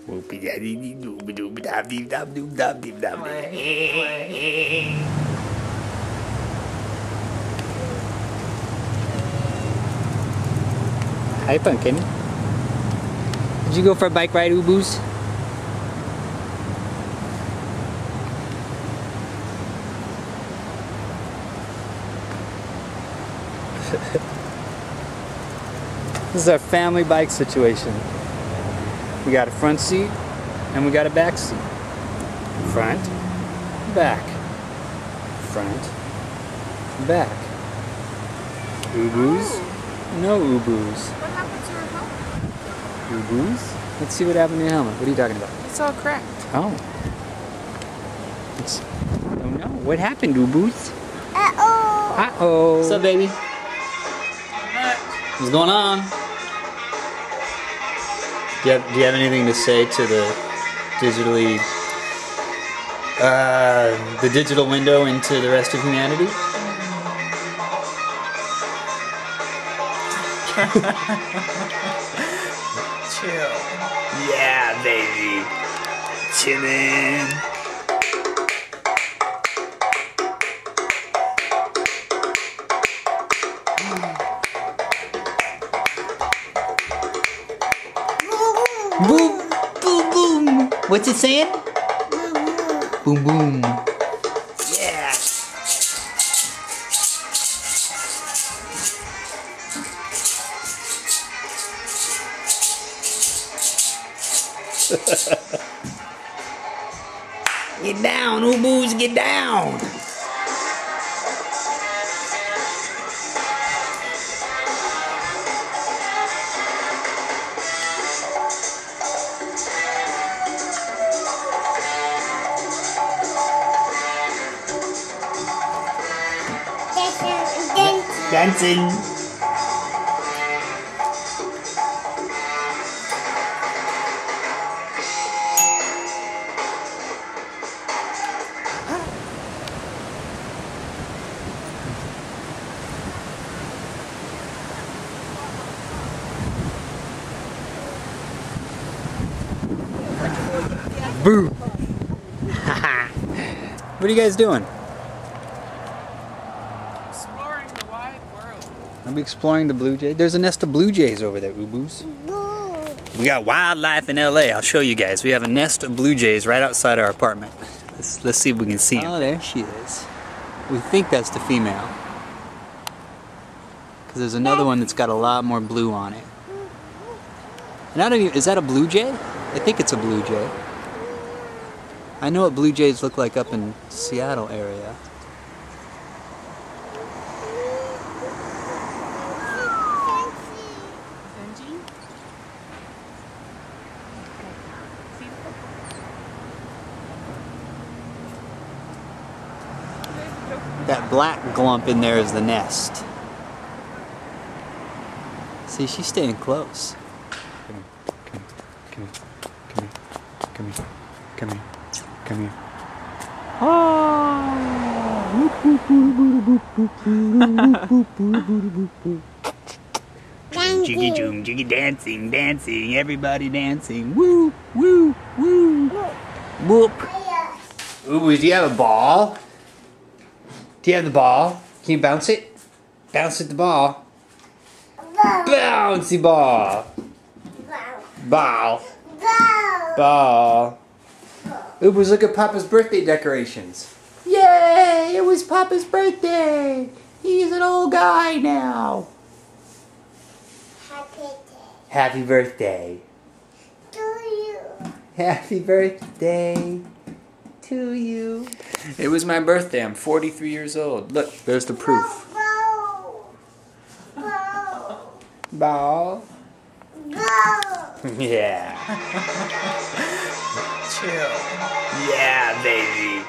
Whoopie daddy dee doo ba doo ba da dee da doo da dee da. How you fun, Kenny? Did you go for a bike ride, Uboos? This is our family bike situation. We got a front seat and we got a back seat. Front, back. Front, back. Uboos? No Uboos. What happened to your helmet? Uboos? Let's see what happened to your helmet. What are you talking about? It's all cracked. Oh. Oh no. What happened, Uboos? Uh-oh. Uh-oh. What's up, baby? What's going on? Do you have anything to say to the digital window into the rest of humanity? Chill. Yeah, baby. Chillin'. Boom, boom, boom. What's it saying? Boom, boom. Yeah. Get down, Uboos, get down. Dancing. Boo! What are you guys doing? Exploring the wide world. I'll be exploring the blue jay. There's a nest of blue jays over there, Uboos. We got wildlife in LA. I'll show you guys. We have a nest of blue jays right outside our apartment. Let's see if we can see them. Oh, there she is. We think that's the female. Because there's another one that's got a lot more blue on it. And I don't even, is that a blue jay? I think it's a blue jay. I know what blue jays look like up in Seattle area. That black glump in there is the nest. See, she's staying close. Come here, come here, come here, come here, come here. Jiggy joom, jiggy dancing, dancing, everybody dancing. Woo, woo, woo. Whoop. Ooh, do you have a ball? Do you have the ball? Can you bounce it? Bounce at the ball. Bouncy ball. Ball. Ball. Uboos, look at Papa's birthday decorations. Yay! It was Papa's birthday. He's an old guy now. Happy birthday. To you. Happy birthday to you. It was my birthday. I'm 43 years old. Look, there's the proof. Ball. Yeah. Chill. Yeah, baby.